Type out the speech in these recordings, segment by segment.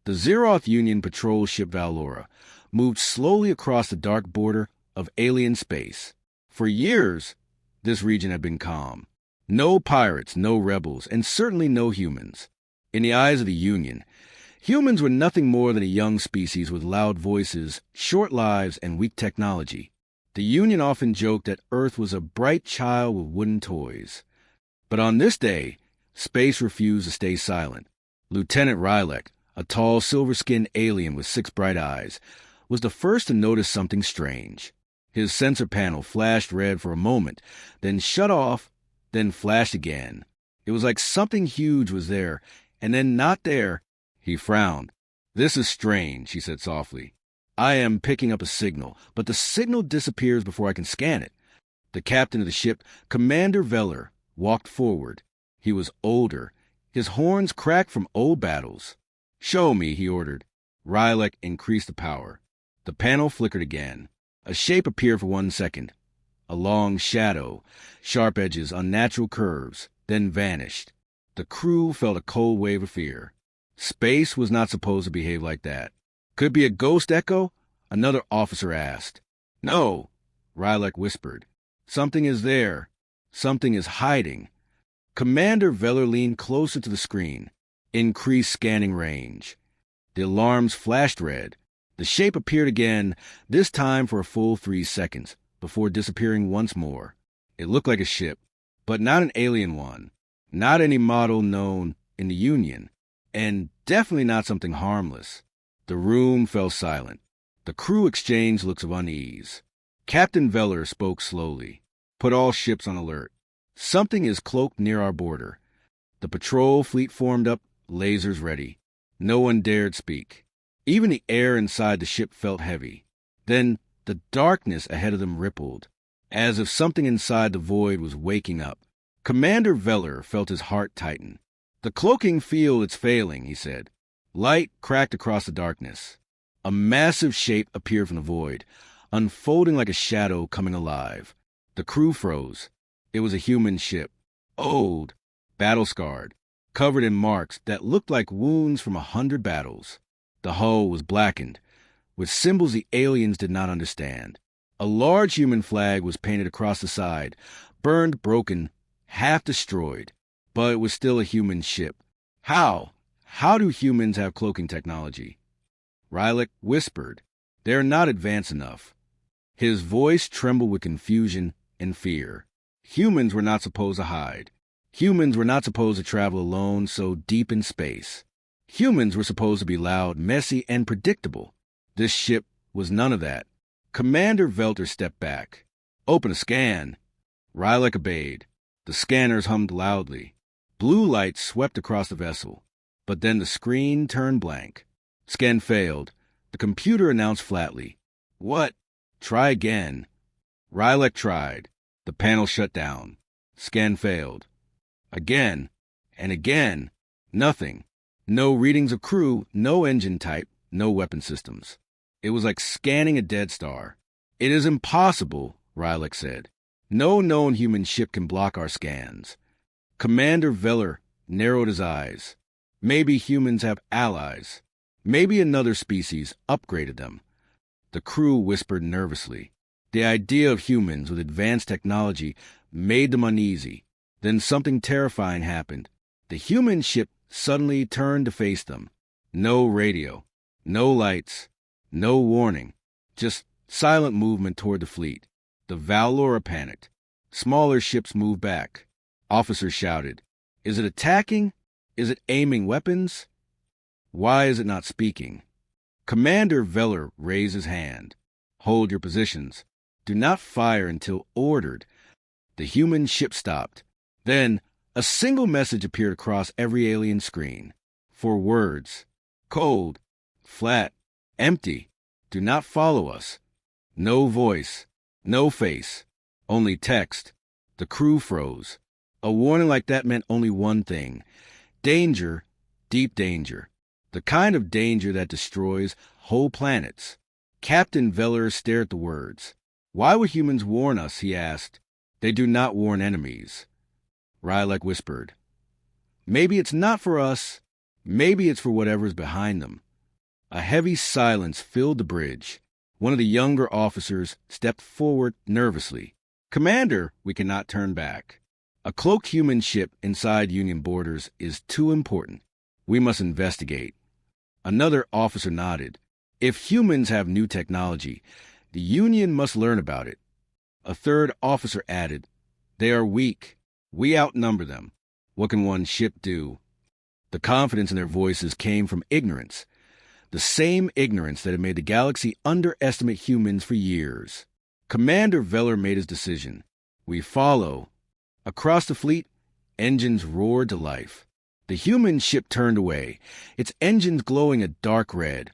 The Zeroth Union patrol ship Valora moved slowly across the dark border of alien space. For years, this region had been calm. No pirates, no rebels, and certainly no humans. In the eyes of the Union, humans were nothing more than a young species with loud voices, short lives, and weak technology. The Union often joked that Earth was a bright child with wooden toys. But on this day, space refused to stay silent. Lieutenant Rylek, a tall, silver-skinned alien with 6 bright eyes, was the first to notice something strange. His sensor panel flashed red for a moment, then shut off, then flashed again. It was like something huge was there, and then not there. He frowned. "This is strange," he said softly. "I am picking up a signal, but the signal disappears before I can scan it." The captain of the ship, Commander Veller, walked forward. He was older. His horns cracked from old battles. "Show me," he ordered. Rylek increased the power. The panel flickered again. A shape appeared for 1 second. A long shadow, sharp edges, unnatural curves, then vanished. The crew felt a cold wave of fear. Space was not supposed to behave like that. "Could be a ghost echo?" another officer asked. "No," Rylek whispered. "Something is there. Something is hiding." Commander Veller leaned closer to the screen. Increased scanning range. The alarms flashed red. The shape appeared again, this time for a full 3 seconds, before disappearing once more. It looked like a ship, but not an alien one. Not any model known in the Union, and definitely not something harmless. The room fell silent. The crew exchanged looks of unease. Captain Veller spoke slowly. "Put all ships on alert. Something is cloaked near our border." The patrol fleet formed up, lasers ready. No one dared speak. Even the air inside the ship felt heavy. Then the darkness ahead of them rippled, as if something inside the void was waking up. Commander Veller felt his heart tighten. "The cloaking field is failing," he said. Light cracked across the darkness. A massive shape appeared from the void, unfolding like a shadow coming alive. The crew froze. It was a human ship. Old, battle-scarred, covered in marks that looked like wounds from 100 battles. The hull was blackened, with symbols the aliens did not understand. A large human flag was painted across the side, burned, broken, half destroyed, but it was still a human ship. How do humans have cloaking technology? Rylek whispered, "They're not advanced enough." His voice trembled with confusion and fear. Humans were not supposed to hide. Humans were not supposed to travel alone so deep in space. Humans were supposed to be loud, messy, and predictable. This ship was none of that. Commander Velter stepped back. "Open a scan." Rylek obeyed. The scanners hummed loudly. Blue light swept across the vessel. But then the screen turned blank. Scan failed. The computer announced flatly. "What?" "Try again." Rylek tried. The panel shut down. Scan failed. Again. And again. Nothing. No readings of crew, no engine type, no weapon systems. It was like scanning a dead star. "It is impossible," Rylek said. "No known human ship can block our scans." Commander Veller narrowed his eyes. Maybe humans have allies. Maybe another species upgraded them. The crew whispered nervously. The idea of humans with advanced technology made them uneasy. Then something terrifying happened. The human ship suddenly turned to face them. No radio, no lights, no warning, just silent movement toward the fleet. The Valora panicked. Smaller ships moved back. Officers shouted, "Is it attacking? Is it aiming weapons? Why is it not speaking?" Commander Veller raised his hand. "Hold your positions. Do not fire until ordered." The human ship stopped. Then a single message appeared across every alien screen. 4 words. Cold. Flat. Empty. Do not follow us. No voice. No face. Only text. The crew froze. A warning like that meant only one thing. Danger. Deep danger. The kind of danger that destroys whole planets. Captain Veller stared at the words. "Why would humans warn us?" he asked. "They do not warn enemies." Rylek whispered, "Maybe it's not for us. Maybe it's for whatever's behind them." A heavy silence filled the bridge. One of the younger officers stepped forward nervously. "Commander, we cannot turn back. A cloaked human ship inside Union borders is too important. We must investigate." Another officer nodded. "If humans have new technology, the Union must learn about it." A third officer added, "They are weak. We outnumber them. What can one ship do?" The confidence in their voices came from ignorance, the same ignorance that had made the galaxy underestimate humans for years. Commander Veller made his decision. "We follow." Across the fleet, engines roared to life. The human ship turned away, its engines glowing a dark red,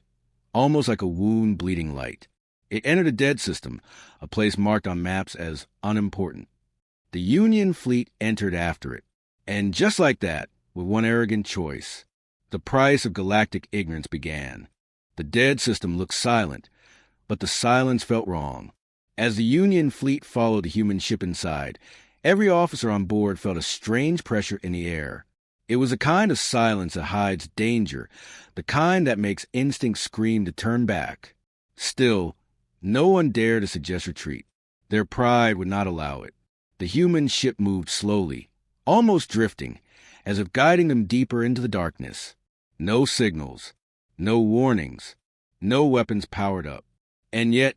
almost like a wound bleeding light. It entered a dead system, a place marked on maps as unimportant. The Union fleet entered after it. And just like that, with one arrogant choice, the price of galactic ignorance began. The dead system looked silent, but the silence felt wrong. As the Union fleet followed the human ship inside, every officer on board felt a strange pressure in the air. It was a kind of silence that hides danger, the kind that makes instinct scream to turn back. Still, no one dared to suggest retreat. Their pride would not allow it. The human ship moved slowly, almost drifting, as if guiding them deeper into the darkness. No signals, no warnings, no weapons powered up. And yet,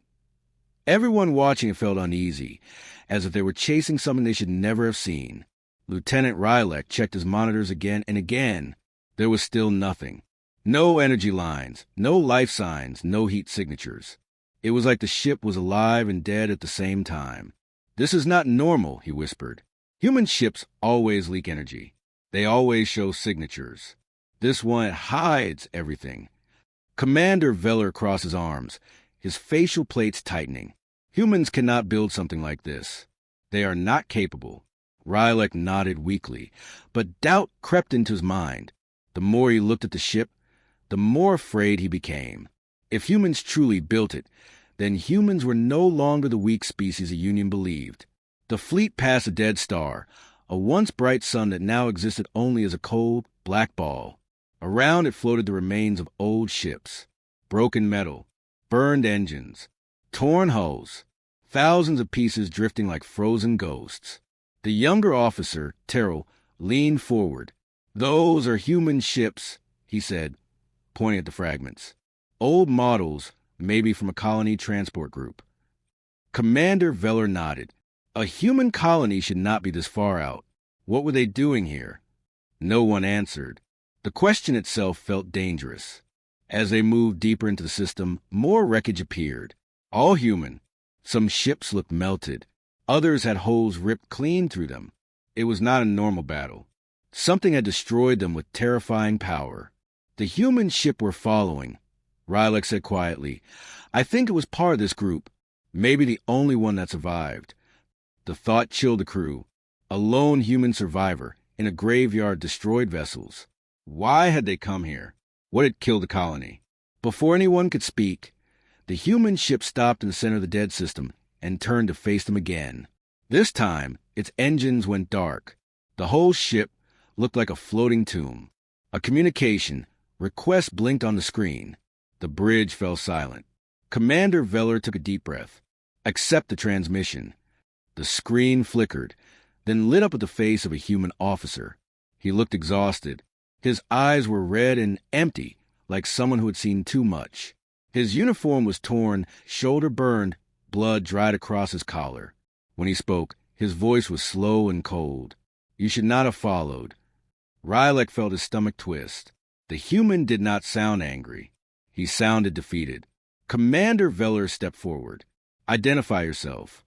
everyone watching it felt uneasy, as if they were chasing something they should never have seen. Lieutenant Rylek checked his monitors again and again. There was still nothing. No energy lines, no life signs, no heat signatures. It was like the ship was alive and dead at the same time. "This is not normal," he whispered. "Human ships always leak energy. They always show signatures. This one hides everything." Commander Veller crossed his arms, his facial plates tightening. "Humans cannot build something like this. They are not capable." Rylek nodded weakly, but doubt crept into his mind. The more he looked at the ship, the more afraid he became. If humans truly built it, then humans were no longer the weak species the Union believed. The fleet passed a dead star, a once bright sun that now existed only as a cold, black ball. Around it floated the remains of old ships, broken metal, burned engines, torn hulls, thousands of pieces drifting like frozen ghosts. The younger officer, Terrell, leaned forward. "Those are human ships," he said, pointing at the fragments. "Old models, maybe from a colony transport group." Commander Veller nodded. A human colony should not be this far out. What were they doing here? No one answered. The question itself felt dangerous. As they moved deeper into the system, more wreckage appeared. All human. Some ships looked melted. Others had holes ripped clean through them. It was not a normal battle. Something had destroyed them with terrifying power. "The human ship we're following," Rylek said quietly. "I think it was part of this group. Maybe the only one that survived." The thought chilled the crew. A lone human survivor in a graveyard of destroyed vessels. Why had they come here? What had killed the colony? Before anyone could speak, the human ship stopped in the center of the dead system and turned to face them again. This time, its engines went dark. The whole ship looked like a floating tomb. A communication request blinked on the screen. The bridge fell silent. Commander Veller took a deep breath. "Accept the transmission." The screen flickered, then lit up with the face of a human officer. He looked exhausted. His eyes were red and empty, like someone who had seen too much. His uniform was torn, shoulder burned, blood dried across his collar. When he spoke, his voice was slow and cold. "You should not have followed." Rylek felt his stomach twist. The human did not sound angry. He sounded defeated. Commander Veller stepped forward. "Identify yourself."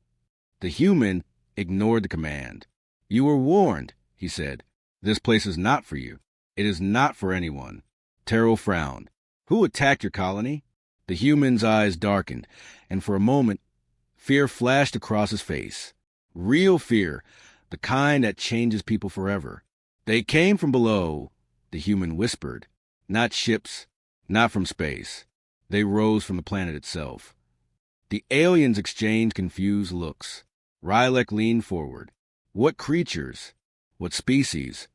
The human ignored the command. "You were warned," he said. "This place is not for you. It is not for anyone." Terrell frowned. "Who attacked your colony?" The human's eyes darkened, and for a moment, fear flashed across his face. Real fear, the kind that changes people forever. "They came from below," the human whispered. "Not ships, not from space. They rose from the planet itself." The aliens exchanged confused looks. Rylek leaned forward. "What creatures? What species?"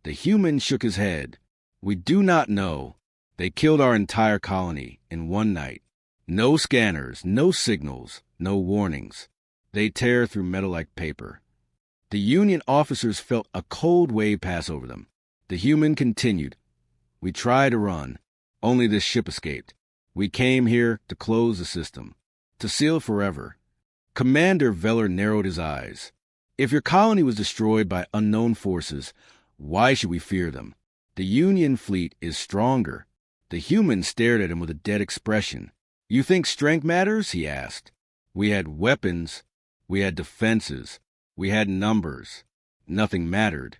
The human shook his head. "We do not know." They killed our entire colony in one night. No scanners, no signals, no warnings. They tear through metal like paper. The Union officers felt a cold wave pass over them. The human continued. We tried to run. Only this ship escaped. We came here to close the system, to seal forever. Commander Veller narrowed his eyes. If your colony was destroyed by unknown forces, why should we fear them? The Union fleet is stronger. The human stared at him with a dead expression. You think strength matters? He asked. We had weapons. We had defenses. We had numbers. Nothing mattered.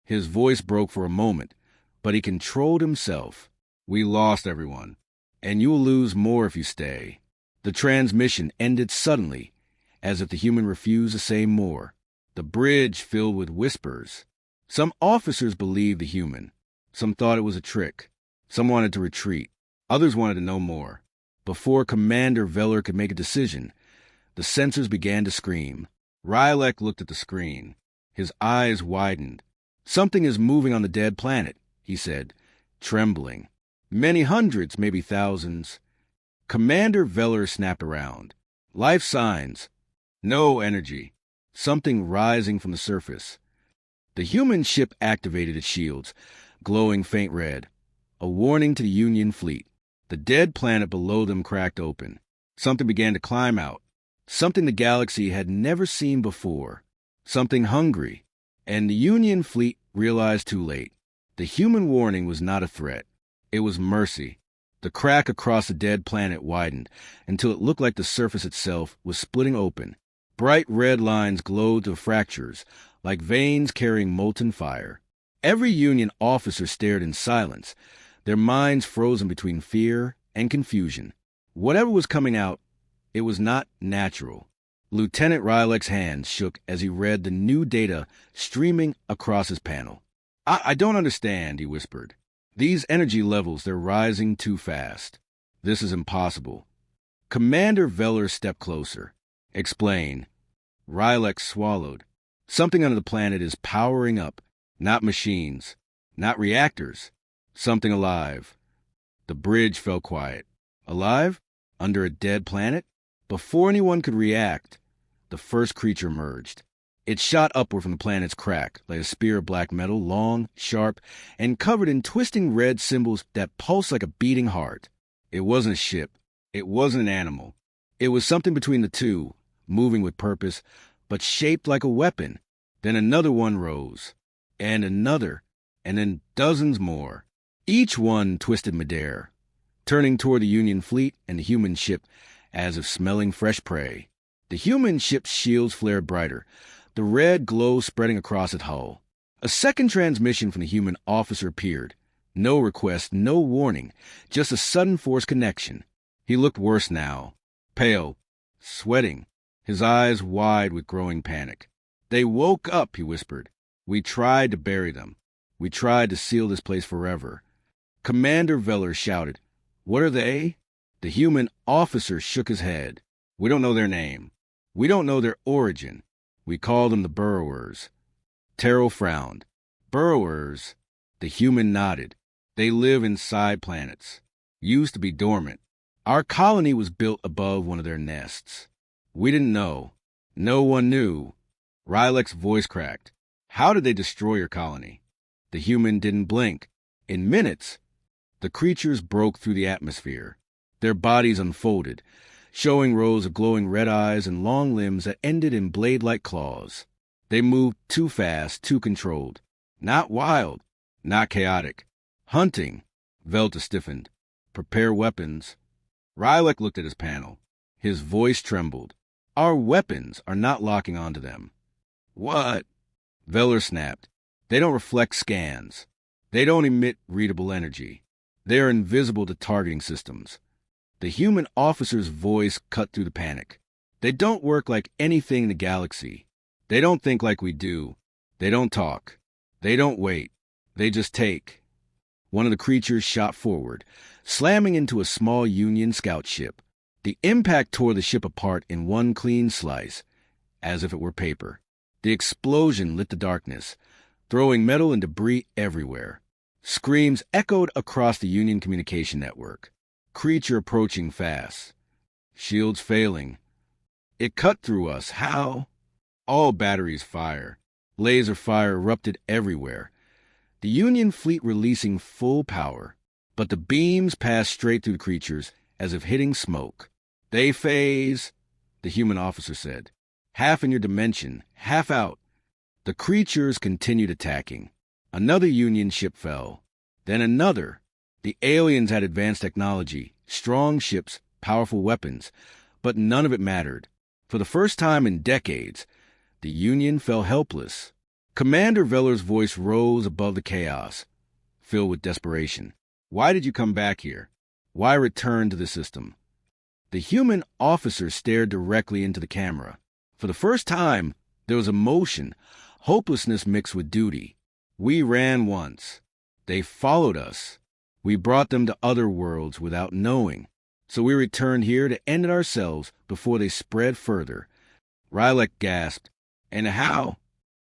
His voice broke for a moment, but he controlled himself. We lost everyone, and you will lose more if you stay. The transmission ended suddenly, as if the human refused to say more. The bridge filled with whispers. Some officers believed the human. Some thought it was a trick. Some wanted to retreat. Others wanted to know more. Before Commander Veller could make a decision, the sensors began to scream. Rylek looked at the screen. His eyes widened. Something is moving on the dead planet, he said, trembling. Many hundreds, maybe thousands. Commander Veller snapped around. Life signs. No energy. Something rising from the surface. The human ship activated its shields, glowing faint red. A warning to the Union fleet. The dead planet below them cracked open. Something began to climb out. Something the galaxy had never seen before. Something hungry. And the Union fleet realized too late. The human warning was not a threat. It was mercy. The crack across the dead planet widened until it looked like the surface itself was splitting open. Bright red lines glowed to fractures, like veins carrying molten fire. Every Union officer stared in silence, their minds frozen between fear and confusion. Whatever was coming out, it was not natural. Lieutenant Rylek's hands shook as he read the new data streaming across his panel. I don't understand, he whispered. These energy levels, they're rising too fast. This is impossible. Commander Veller stepped closer. Explain. Rylek swallowed. Something under the planet is powering up. Not machines. Not reactors. Something alive. The bridge fell quiet. Alive? Under a dead planet? Before anyone could react, the first creature emerged. It shot upward from the planet's crack, like a spear of black metal, long, sharp, and covered in twisting red symbols that pulsed like a beating heart. It wasn't a ship. It wasn't an animal. It was something between the two, moving with purpose, but shaped like a weapon. Then another one rose, and another, and then dozens more. Each one twisted midair, turning toward the Union fleet and the human ship as if smelling fresh prey. The human ship's shields flared brighter, the red glow spreading across its hull. A second transmission from the human officer appeared. No request, no warning, just a sudden force connection. He looked worse now, pale, sweating, his eyes wide with growing panic. They woke up, he whispered. We tried to bury them. We tried to seal this place forever. Commander Veller shouted, What are they? The human officer shook his head. We don't know their name. We don't know their origin. We call them the Burrowers. Terrell frowned. Burrowers? The human nodded. They live inside planets. Used to be dormant. Our colony was built above one of their nests. We didn't know. No one knew. Rylek's voice cracked. How did they destroy your colony? The human didn't blink. In minutes, the creatures broke through the atmosphere. Their bodies unfolded, showing rows of glowing red eyes and long limbs that ended in blade-like claws. They moved too fast, too controlled. Not wild, not chaotic. Hunting. Velta stiffened. Prepare weapons. Rylek looked at his panel. His voice trembled. Our weapons are not locking onto them. What? Veller snapped. They don't reflect scans. They don't emit readable energy. They are invisible to targeting systems. The human officer's voice cut through the panic. They don't work like anything in the galaxy. They don't think like we do. They don't talk. They don't wait. They just take. One of the creatures shot forward, slamming into a small Union scout ship. The impact tore the ship apart in one clean slice, as if it were paper. The explosion lit the darkness, throwing metal and debris everywhere. Screams echoed across the Union communication network. Creature approaching fast. Shields failing. It cut through us. How? All batteries fire. Laser fire erupted everywhere. The Union fleet releasing full power. But the beams passed straight through the creatures as if hitting smoke. They phase, the human officer said. Half in your dimension, half out. The creatures continued attacking. Another Union ship fell. Then another. The aliens had advanced technology, strong ships, powerful weapons, but none of it mattered. For the first time in decades, the Union fell helpless. Commander Veller's voice rose above the chaos, filled with desperation. Why did you come back here? Why return to the system? The human officer stared directly into the camera. For the first time, there was emotion, hopelessness mixed with duty. We ran once. They followed us. We brought them to other worlds without knowing. So we returned here to end it ourselves before they spread further. Rylek gasped. And how?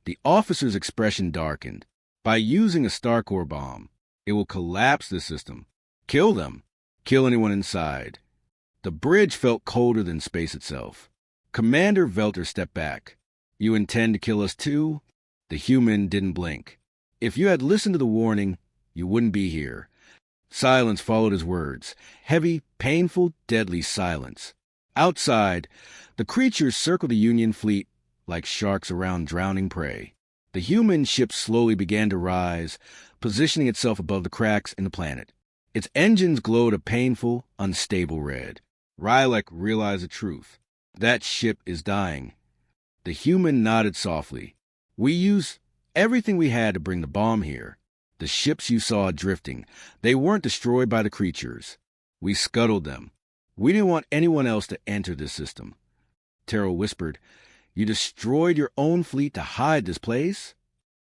The officer's expression darkened. By using a Starcore bomb, it will collapse the system. Kill them. Kill anyone inside. The bridge felt colder than space itself. Commander Velter stepped back. You intend to kill us too? The human didn't blink. If you had listened to the warning, you wouldn't be here. Silence followed his words. Heavy, painful, deadly silence. Outside, the creatures circled the Union fleet like sharks around drowning prey. The human ship slowly began to rise, positioning itself above the cracks in the planet. Its engines glowed a painful, unstable red. Rylek realized the truth. That ship is dying. The human nodded softly. We used everything we had to bring the bomb here. The ships you saw drifting, they weren't destroyed by the creatures. We scuttled them. We didn't want anyone else to enter this system. Terrell whispered, You destroyed your own fleet to hide this place?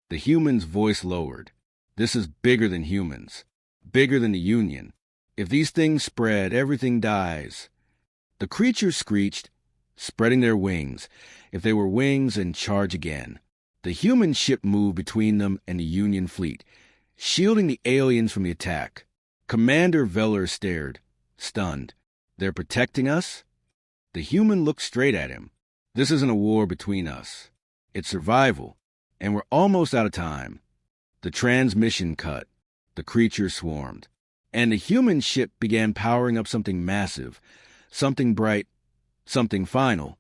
The human's voice lowered. This is bigger than humans. Bigger than the Union. If these things spread, everything dies. The creatures screeched, spreading their wings. If they were wings, and charge again. The human ship moved between them and the Union fleet, shielding the aliens from the attack. Commander Veller stared, stunned. They're protecting us? The human looked straight at him. This isn't a war between us. It's survival, and we're almost out of time. The transmission cut. The creatures swarmed. And the human ship began powering up something massive, something bright, something final.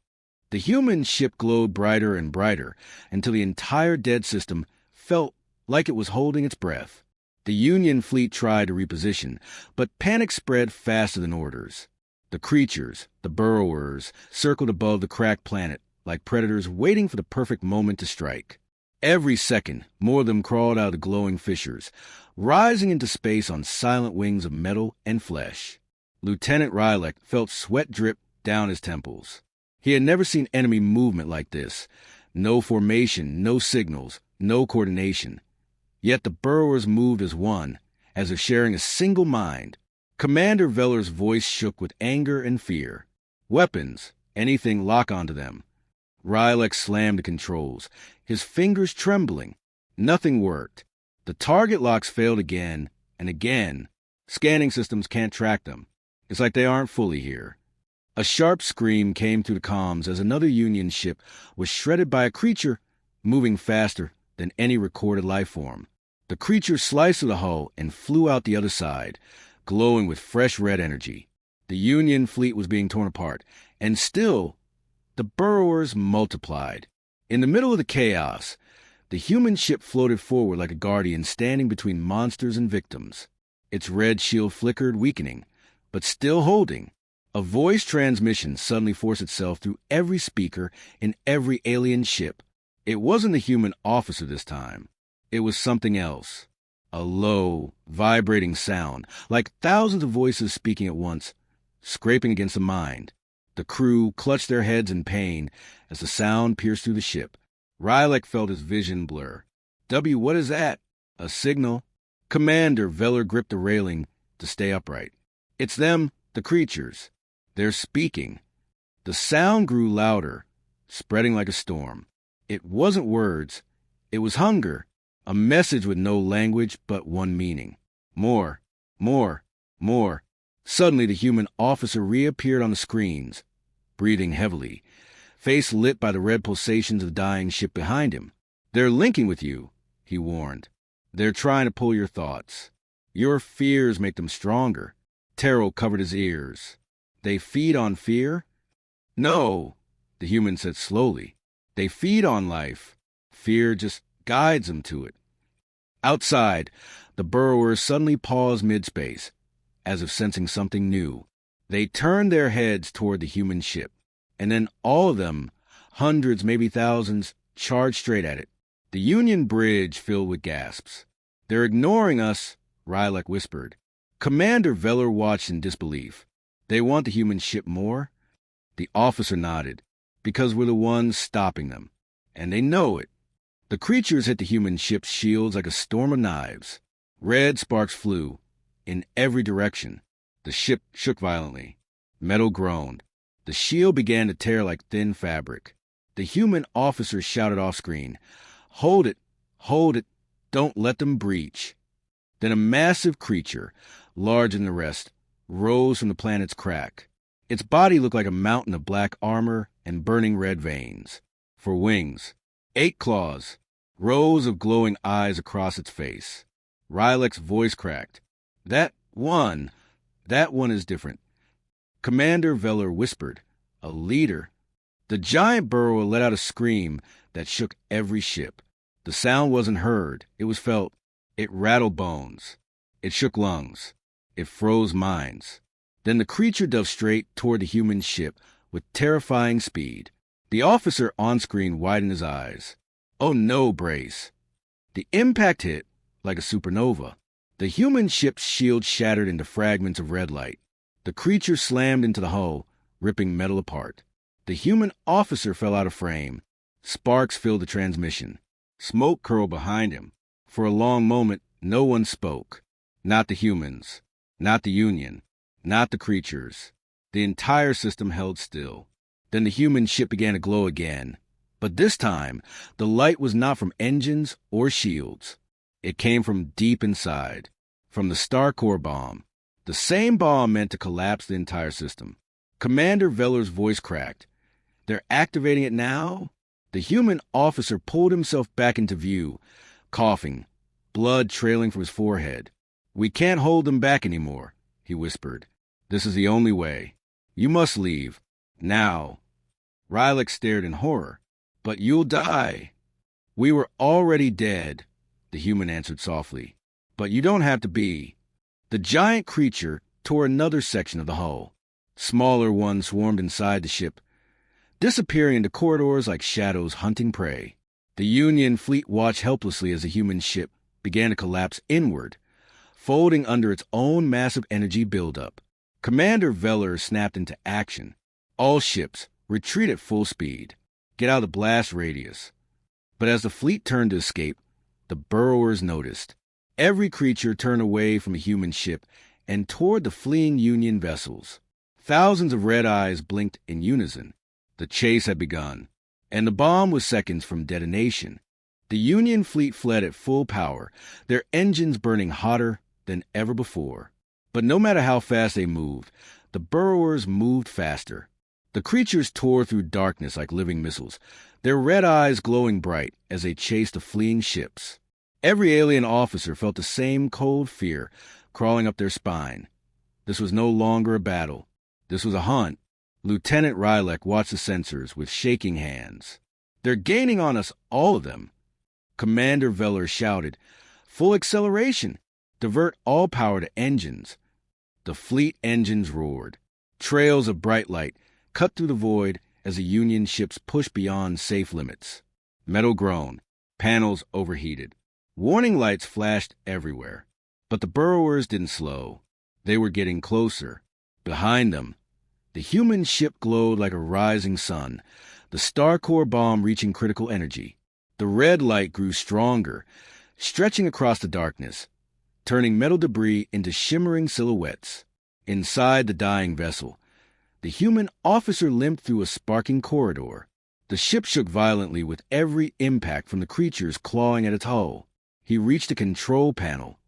The human ship glowed brighter and brighter until the entire dead system felt like it was holding its breath. The Union fleet tried to reposition, but panic spread faster than orders. The creatures, the burrowers, circled above the cracked planet like predators waiting for the perfect moment to strike. Every second, more of them crawled out of the glowing fissures, rising into space on silent wings of metal and flesh. Lieutenant Rylek felt sweat drip down his temples. He had never seen enemy movement like this. No formation, no signals, no coordination. Yet the burrowers moved as one, as if sharing a single mind. Commander Veller's voice shook with anger and fear. Weapons, anything lock onto them. Rylek slammed the controls, his fingers trembling. Nothing worked. The target locks failed again and again. Scanning systems can't track them. It's like they aren't fully here. A sharp scream came through the comms as another Union ship was shredded by a creature moving faster than any recorded life form. The creature sliced through the hull and flew out the other side, glowing with fresh red energy. The Union fleet was being torn apart, and still, the burrowers multiplied. In the middle of the chaos, the human ship floated forward like a guardian standing between monsters and victims. Its red shield flickered, weakening, but still holding. A voice transmission suddenly forced itself through every speaker in every alien ship. It wasn't the human officer this time. It was something else. A low, vibrating sound, like thousands of voices speaking at once, scraping against the mind. The crew clutched their heads in pain as the sound pierced through the ship. Rylek felt his vision blur. What is that? A signal. Commander Veller gripped the railing to stay upright. It's them, the creatures. They're speaking. The sound grew louder, spreading like a storm. It wasn't words. It was hunger. A message with no language but one meaning. More, more, more. Suddenly the human officer reappeared on the screens, breathing heavily, face lit by the red pulsations of the dying ship behind him. "They're linking with you," he warned. "They're trying to pull your thoughts. Your fears make them stronger." Terrell covered his ears. "They feed on fear?" "No," the human said slowly. "They feed on life. Fear just guides them to it." Outside, the burrowers suddenly paused mid-space, as if sensing something new. They turned their heads toward the human ship, and then all of them, hundreds, maybe thousands, charged straight at it. The Union bridge filled with gasps. "They're ignoring us," Rylak whispered. Commander Veller watched in disbelief. "They want the human ship more?" The officer nodded. "Because we're the ones stopping them. And they know it." The creatures hit the human ship's shields like a storm of knives. Red sparks flew in every direction. The ship shook violently. Metal groaned. The shield began to tear like thin fabric. The human officer shouted off-screen, "Hold it! Hold it! Don't let them breach!" Then a massive creature, larger than the rest, rose from the planet's crack. Its body looked like a mountain of black armor and burning red veins. For wings, 8 claws, rows of glowing eyes across its face. Rylak's voice cracked. That one is different." Commander Veller whispered, "A leader." The giant burrower let out a scream that shook every ship. The sound wasn't heard, it was felt. It rattled bones. It shook lungs. It froze minds. Then the creature dove straight toward the human ship with terrifying speed. The officer on screen widened his eyes. "Oh no, Brace." The impact hit like a supernova. The human ship's shield shattered into fragments of red light. The creature slammed into the hull, ripping metal apart. The human officer fell out of frame. Sparks filled the transmission. Smoke curled behind him. For a long moment, no one spoke. Not the humans. Not the Union. Not the creatures. The entire system held still. Then the human ship began to glow again. But this time, the light was not from engines or shields. It came from deep inside. From the Star Core bomb. The same bomb meant to collapse the entire system. Commander Veller's voice cracked. "They're activating it now?" The human officer pulled himself back into view, coughing, blood trailing from his forehead. "We can't hold them back anymore," he whispered. "This is the only way. You must leave. Now." Rylak stared in horror. "But you'll die." "We were already dead," the human answered softly. "But you don't have to be." The giant creature tore another section of the hull. Smaller ones swarmed inside the ship, disappearing into corridors like shadows hunting prey. The Union fleet watched helplessly as the human ship began to collapse inward, folding under its own massive energy buildup. Commander Veller snapped into action. "All ships, retreat at full speed. Get out of the blast radius." But as the fleet turned to escape, the burrowers noticed. Every creature turned away from the human ship and toward the fleeing Union vessels. Thousands of red eyes blinked in unison. The chase had begun, and the bomb was seconds from detonation. The Union fleet fled at full power, their engines burning hotter than ever before. But no matter how fast they moved, the burrowers moved faster. The creatures tore through darkness like living missiles, their red eyes glowing bright as they chased the fleeing ships. Every alien officer felt the same cold fear crawling up their spine. This was no longer a battle. This was a hunt. Lieutenant Rylak watched the sensors with shaking hands. "They're gaining on us, all of them." Commander Veller shouted, "Full acceleration! Divert all power to engines." The fleet engines roared. Trails of bright light cut through the void as the Union ships pushed beyond safe limits. Metal groaned. Panels overheated. Warning lights flashed everywhere. But the burrowers didn't slow. They were getting closer. Behind them, the human ship glowed like a rising sun, the Star Core bomb reaching critical energy. The red light grew stronger, stretching across the darkness, turning metal debris into shimmering silhouettes. Inside the dying vessel, the human officer limped through a sparking corridor. The ship shook violently with every impact from the creatures clawing at its hull. He reached a control panel.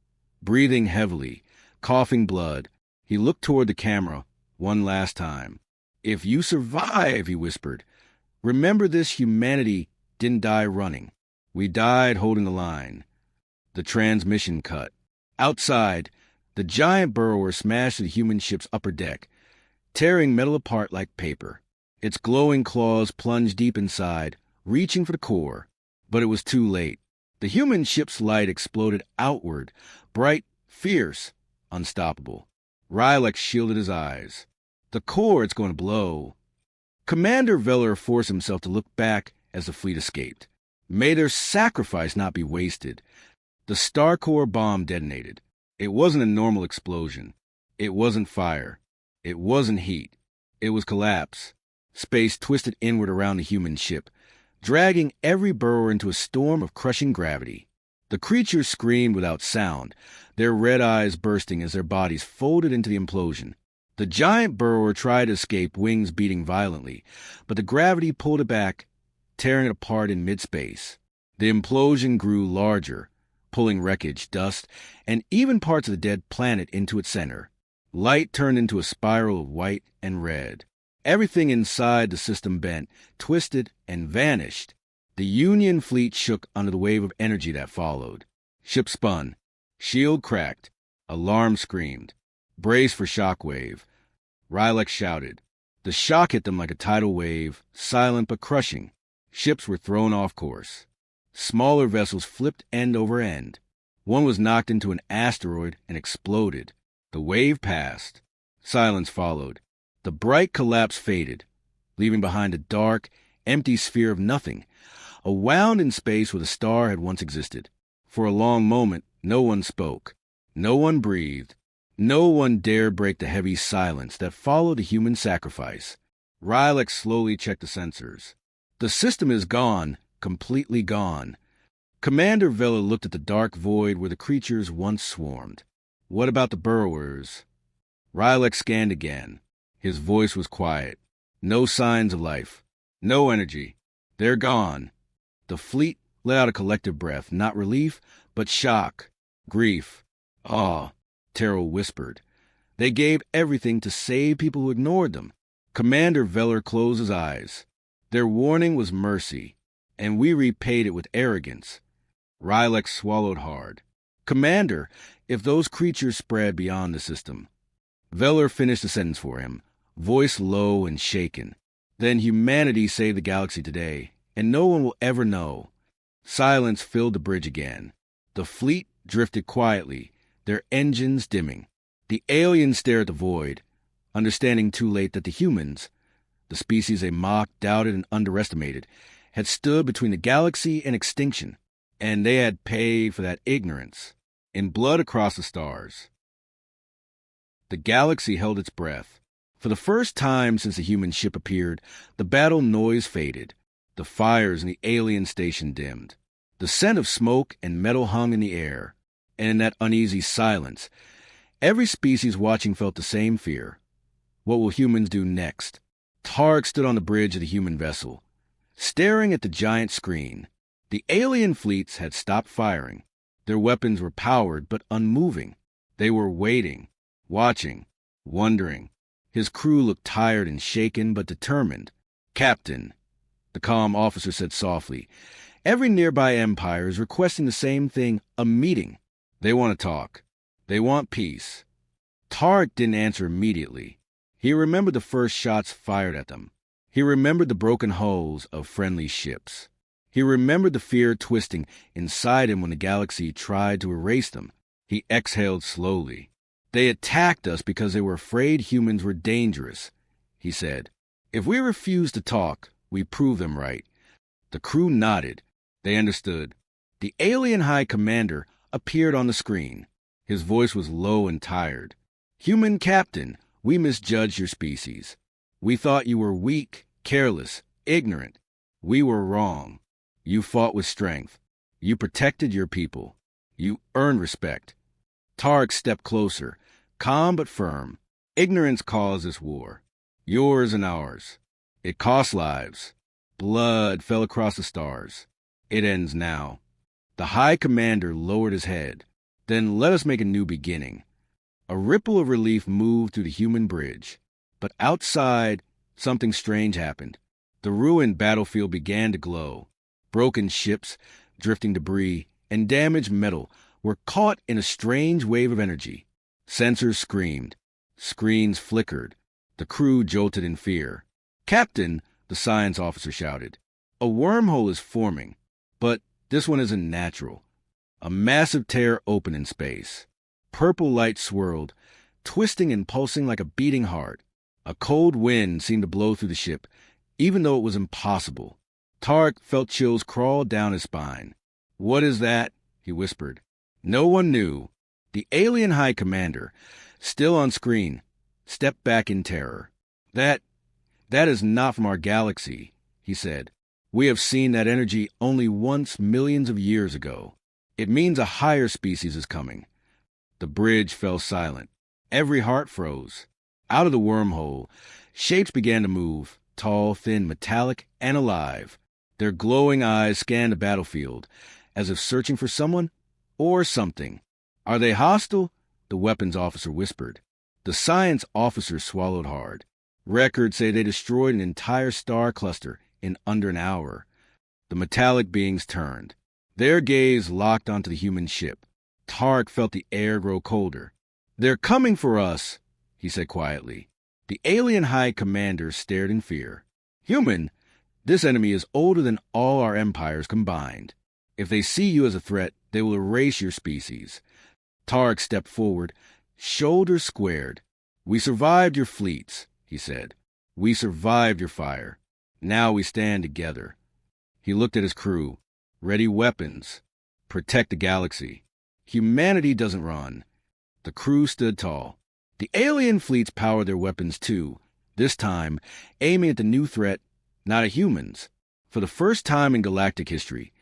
Breathing heavily, coughing blood, he looked toward the camera one last time. "If you survive," he whispered, "remember this: humanity didn't die running. We died holding the line." The transmission cut. Outside, the giant burrower smashed the human ship's upper deck, tearing metal apart like paper. Its glowing claws plunged deep inside, reaching for the core. But it was too late. The human ship's light exploded outward, bright, fierce, unstoppable. Rylek shielded his eyes. "The core, it's going to blow." Commander Veller forced himself to look back as the fleet escaped. May their sacrifice not be wasted. The star core bomb detonated. It wasn't a normal explosion. It wasn't fire. It wasn't heat. It was collapse. Space twisted inward around the human ship, dragging every burrower into a storm of crushing gravity. The creatures screamed without sound, their red eyes bursting as their bodies folded into the implosion. The giant burrower tried to escape, wings beating violently, but the gravity pulled it back, tearing it apart in mid-space. The implosion grew larger, pulling wreckage, dust, and even parts of the dead planet into its center. Light turned into a spiral of white and red. Everything inside the system bent, twisted, and vanished. The Union fleet shook under the wave of energy that followed. Ship spun. Shield cracked. Alarm screamed. "Brace for shockwave." Rylek shouted. The shock hit them like a tidal wave, silent but crushing. Ships were thrown off course. Smaller vessels flipped end over end. One was knocked into an asteroid and exploded. The wave passed. Silence followed. The bright collapse faded, leaving behind a dark, empty sphere of nothing, a wound in space where the star had once existed. For a long moment, no one spoke. No one breathed. No one dared break the heavy silence that followed the human sacrifice. Rylek slowly checked the sensors. "The system is gone, completely gone." Commander Vela looked at the dark void where the creatures once swarmed. "What about the burrowers?" Rylek scanned again. His voice was quiet. "No signs of life. No energy. They're gone." The fleet let out a collective breath, not relief, but shock, grief, awe. Terrell whispered. "They gave everything to save people who ignored them." Commander Veller closed his eyes. "Their warning was mercy, and we repaid it with arrogance." Rylek swallowed hard. "Commander, if those creatures spread beyond the system..." Veller finished the sentence for him, voice low and shaken. "Then humanity saved the galaxy today, and no one will ever know." Silence filled the bridge again. The fleet drifted quietly, their engines dimming. The aliens stared at the void, understanding too late that the humans, the species they mocked, doubted, and underestimated, had stood between the galaxy and extinction, and they had paid for that ignorance in blood across the stars. The galaxy held its breath. For the first time since the human ship appeared, the battle noise faded. The fires in the alien station dimmed. The scent of smoke and metal hung in the air. And in that uneasy silence, every species watching felt the same fear. What will humans do next? Targ stood on the bridge of the human vessel, staring at the giant screen. The alien fleets had stopped firing. Their weapons were powered but unmoving. They were waiting, watching, wondering. His crew looked tired and shaken but determined. "Captain," the calm officer said softly, "every nearby empire is requesting the same thing, a meeting. They want to talk. They want peace." Tarek didn't answer immediately. He remembered the first shots fired at them. He remembered the broken hulls of friendly ships. He remembered the fear twisting inside him when the galaxy tried to erase them. He exhaled slowly. "They attacked us because they were afraid humans were dangerous," he said. "If we refuse to talk, we prove them right." The crew nodded. They understood. The alien high commander appeared on the screen. His voice was low and tired. "Human captain, we misjudged your species. We thought you were weak, careless, ignorant. We were wrong. You fought with strength. You protected your people. You earned respect." Tarek stepped closer, calm but firm. "Ignorance caused this war. Yours and ours. It cost lives. Blood fell across the stars. It ends now." The High Commander lowered his head. Then let us make a new beginning. A ripple of relief moved through the human bridge. But outside, something strange happened. The ruined battlefield began to glow. Broken ships, drifting debris, and damaged metal were caught in a strange wave of energy. Sensors screamed. Screens flickered. The crew jolted in fear. "Captain," the science officer shouted, "a wormhole is forming, but this one isn't natural." A massive tear opened in space. Purple light swirled, twisting and pulsing like a beating heart. A cold wind seemed to blow through the ship, even though it was impossible. Tarek felt chills crawl down his spine. "What is that?" he whispered. No one knew. The alien High Commander, still on screen, stepped back in terror. That is not from our galaxy," he said. "We have seen that energy only once millions of years ago. It means a higher species is coming." The bridge fell silent. Every heart froze. Out of the wormhole, shapes began to move, tall, thin, metallic, and alive. Their glowing eyes scanned the battlefield, as if searching for someone or something. "Are they hostile?" the weapons officer whispered. The science officer swallowed hard. Records say they destroyed an entire star cluster in under an hour. The metallic beings turned. Their gaze locked onto the human ship. Tarek felt the air grow colder. "They're coming for us," he said quietly. The alien High Commander stared in fear. "Human, this enemy is older than all our empires combined. If they see you as a threat, they will erase your species." Tarek stepped forward, shoulders squared. "We survived your fleets," he said. "We survived your fire. Now we stand together." He looked at his crew. "Ready weapons. Protect the galaxy. Humanity doesn't run." The crew stood tall. The alien fleets powered their weapons too, this time aiming at the new threat, not at humans. For the first time in galactic history,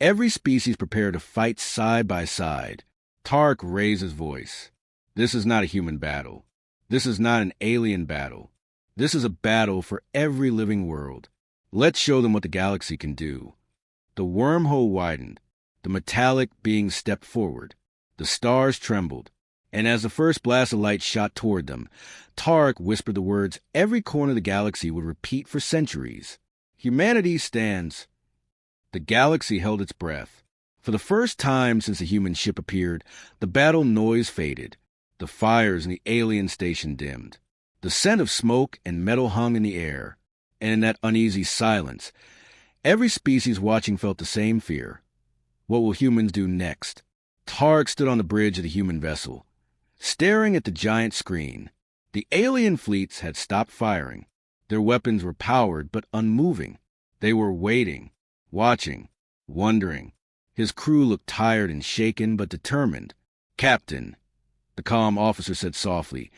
every species prepared to fight side by side. Tarek raised his voice. "This is not a human battle. This is not an alien battle. This is a battle for every living world. Let's show them what the galaxy can do." The wormhole widened. The metallic beings stepped forward. The stars trembled. And as the first blast of light shot toward them, Tarek whispered the words every corner of the galaxy would repeat for centuries. "Humanity stands." The galaxy held its breath. For the first time since the human ship appeared, the battle noise faded. The fires in the alien station dimmed. The scent of smoke and metal hung in the air. And in that uneasy silence, every species watching felt the same fear. What will humans do next? Tarek stood on the bridge of the human vessel, staring at the giant screen. The alien fleets had stopped firing. Their weapons were powered but unmoving. They were waiting, watching, wondering. His crew looked tired and shaken but determined. "Captain," the calm officer said softly,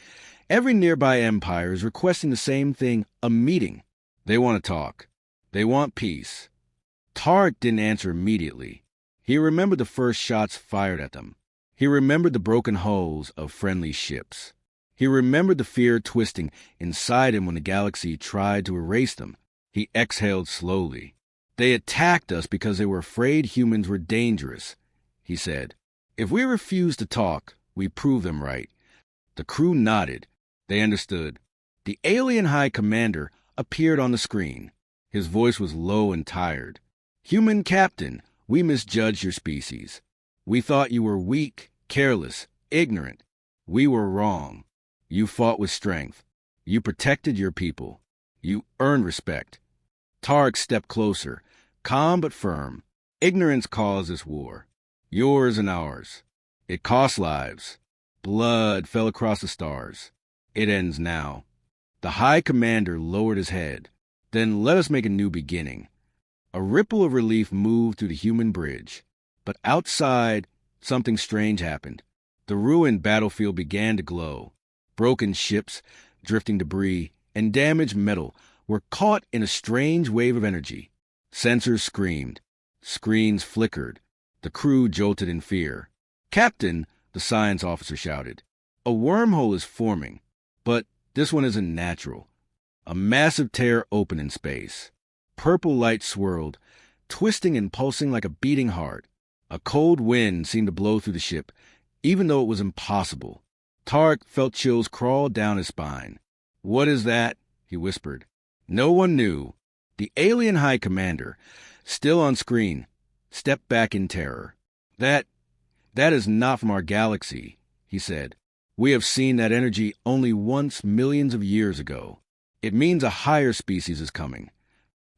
"every nearby empire is requesting the same thing, a meeting. They want to talk. They want peace." Tarek didn't answer immediately. He remembered the first shots fired at them. He remembered the broken hulls of friendly ships. He remembered the fear twisting inside him when the galaxy tried to erase them. He exhaled slowly. "They attacked us because they were afraid humans were dangerous," he said. "If we refuse to talk, we prove them right." The crew nodded. They understood. The alien High Commander appeared on the screen. His voice was low and tired. "Human Captain, we misjudged your species. We thought you were weak, careless, ignorant. We were wrong. You fought with strength. You protected your people. You earned respect." Tarek stepped closer, calm but firm. "Ignorance caused this war. Yours and ours. It cost lives. Blood fell across the stars. It ends now." The High Commander lowered his head. "Then let us make a new beginning." A ripple of relief moved through the human bridge. But outside, something strange happened. The ruined battlefield began to glow. Broken ships, drifting debris, and damaged metal were caught in a strange wave of energy. Sensors screamed. Screens flickered. The crew jolted in fear. "Captain," the science officer shouted, "a wormhole is forming, but this one isn't natural." A massive tear opened in space. Purple light swirled, twisting and pulsing like a beating heart. A cold wind seemed to blow through the ship, even though it was impossible. Tarek felt chills crawl down his spine. "What is that?" he whispered. No one knew. The alien high commander, still on screen, stepped back in terror. That is not from our galaxy," he said. "We have seen that energy only once millions of years ago. It means a higher species is coming."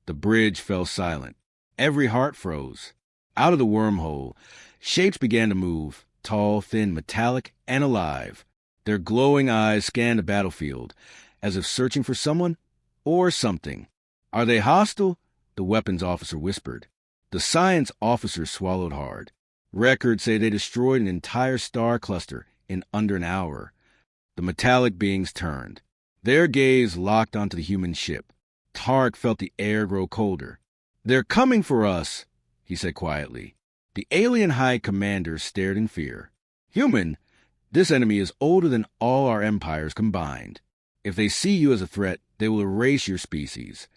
The bridge fell silent. Every heart froze. Out of the wormhole, shapes began to move, tall, thin, metallic, and alive. Their glowing eyes scanned the battlefield, as if searching for someone or something. "Are they hostile?" the weapons officer whispered. The science officer swallowed hard. "Records say they destroyed an entire star cluster in under an hour." The metallic beings turned. Their gaze locked onto the human ship. Tarek felt the air grow colder. "They're coming for us," he said quietly. The alien high commander stared in fear. "Human, this enemy is older than all our empires combined. If they see you as a threat, they will erase your species."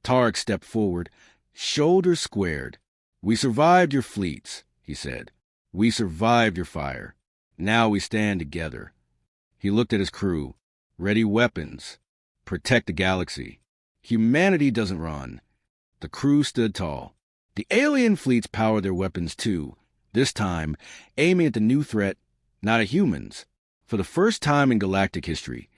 Tarek stepped forward, shoulders squared. "We survived your fleets," he said. "We survived your fire. Now we stand together." He looked at his crew. "Ready weapons. Protect the galaxy. Humanity doesn't run." The crew stood tall. The alien fleets powered their weapons too, this time aiming at the new threat, not at humans. For the first time in galactic history,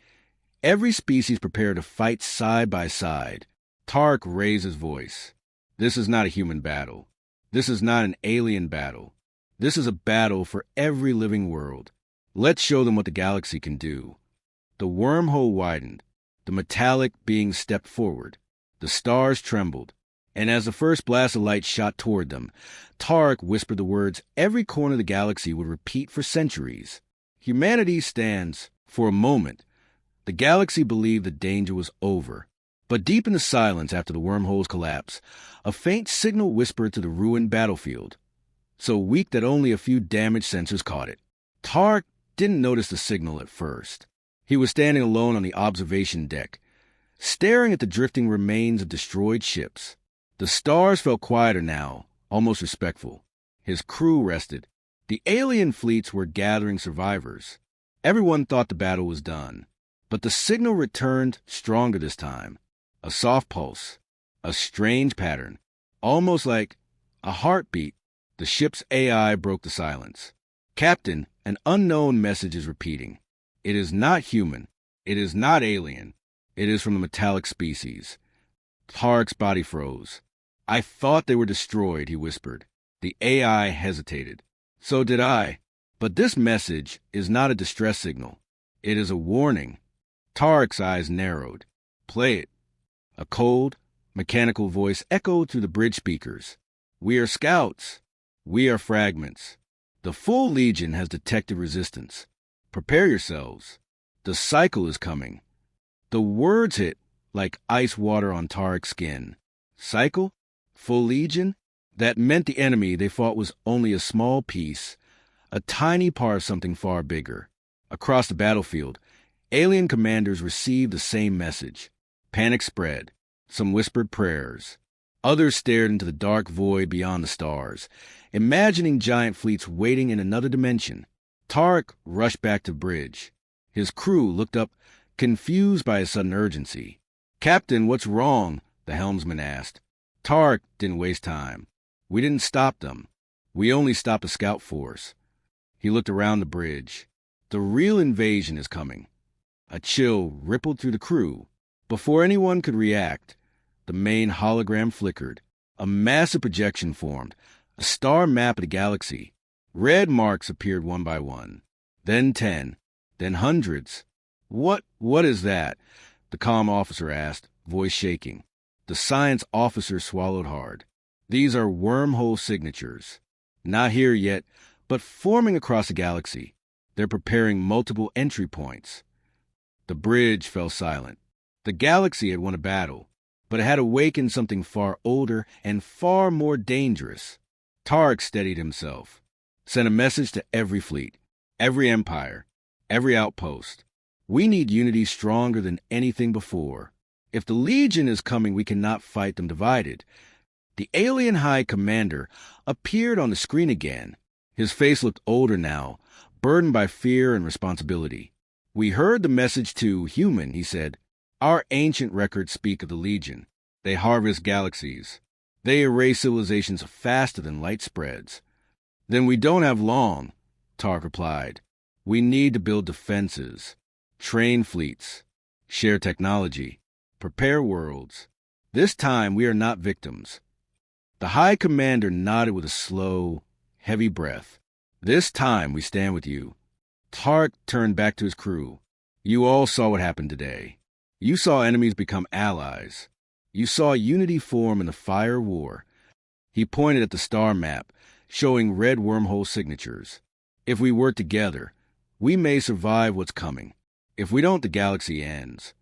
every species prepared to fight side by side. Tarek raised his voice. "This is not a human battle. This is not an alien battle. This is a battle for every living world. Let's show them what the galaxy can do." The wormhole widened. The metallic beings stepped forward. The stars trembled. And as the first blast of light shot toward them, Tarek whispered the words every corner of the galaxy would repeat for centuries. "Humanity stands for a moment." The galaxy believed the danger was over. But deep in the silence after the wormhole's collapse, a faint signal whispered to the ruined battlefield, so weak that only a few damaged sensors caught it. Tarek didn't notice the signal at first. He was standing alone on the observation deck, staring at the drifting remains of destroyed ships. The stars felt quieter now, almost respectful. His crew rested. The alien fleets were gathering survivors. Everyone thought the battle was done. But the signal returned stronger this time. A soft pulse, a strange pattern, almost like a heartbeat. The ship's AI broke the silence. "Captain, an unknown message is repeating. It is not human. It is not alien. It is from the metallic species." Tarek's body froze. "I thought they were destroyed," he whispered. The AI hesitated. "So did I. But this message is not a distress signal. It is a warning." Tarek's eyes narrowed. "Play it." A cold, mechanical voice echoed through the bridge speakers. "We are scouts. We are fragments. The full Legion has detected resistance. Prepare yourselves. The cycle is coming." The words hit like ice water on Tarek's skin. Cycle? Full Legion? That meant the enemy they fought was only a small piece, a tiny part of something far bigger. Across the battlefield, alien commanders received the same message. Panic spread. Some whispered prayers. Others stared into the dark void beyond the stars, imagining giant fleets waiting in another dimension. Tarek rushed back to the bridge. His crew looked up, confused by his sudden urgency. "Captain, what's wrong?" the helmsman asked. Tarek didn't waste time. "We didn't stop them. We only stopped a scout force." He looked around the bridge. "The real invasion is coming." A chill rippled through the crew. Before anyone could react, the main hologram flickered. A massive projection formed, a star map of the galaxy. Red marks appeared one by one. Then 10, then hundreds. What is that?" the comm officer asked, voice shaking. The science officer swallowed hard. "These are wormhole signatures. Not here yet, but forming across the galaxy. They're preparing multiple entry points." The bridge fell silent. The galaxy had won a battle, but it had awakened something far older and far more dangerous. Tarek steadied himself. "Send a message to every fleet, every empire, every outpost. We need unity stronger than anything before. If the Legion is coming, we cannot fight them divided." The alien high commander appeared on the screen again. His face looked older now, burdened by fear and responsibility. "We heard the message to human," he said. "Our ancient records speak of the Legion. They harvest galaxies. They erase civilizations faster than light spreads." "Then we don't have long," Tark replied. "We need to build defenses, train fleets, share technology, prepare worlds. This time we are not victims." The High Commander nodded with a slow, heavy breath. "This time we stand with you." Tark turned back to his crew. "You all saw what happened today. You saw enemies become allies. You saw unity form in the fire war." He pointed at the star map, showing red wormhole signatures. "If we work together, we may survive what's coming. If we don't, the galaxy ends."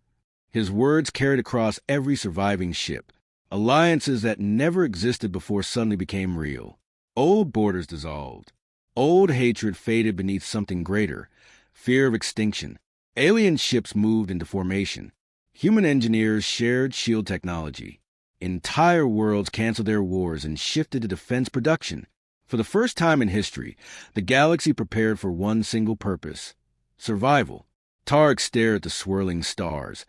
His words carried across every surviving ship. Alliances that never existed before suddenly became real. Old borders dissolved. Old hatred faded beneath something greater, fear of extinction. Alien ships moved into formation. Human engineers shared shield technology. Entire worlds canceled their wars and shifted to defense production. For the first time in history, the galaxy prepared for one single purpose: survival. Tarek stared at the swirling stars,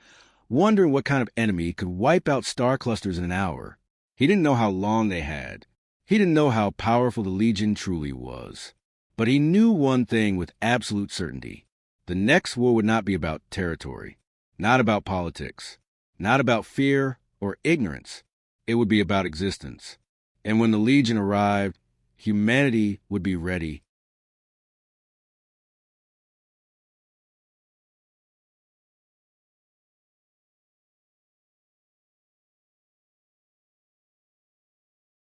wondering what kind of enemy could wipe out star clusters in an hour. He didn't know how long they had. He didn't know how powerful the Legion truly was. But he knew one thing with absolute certainty. The next war would not be about territory, not about politics, not about fear or ignorance. It would be about existence. And when the Legion arrived, humanity would be ready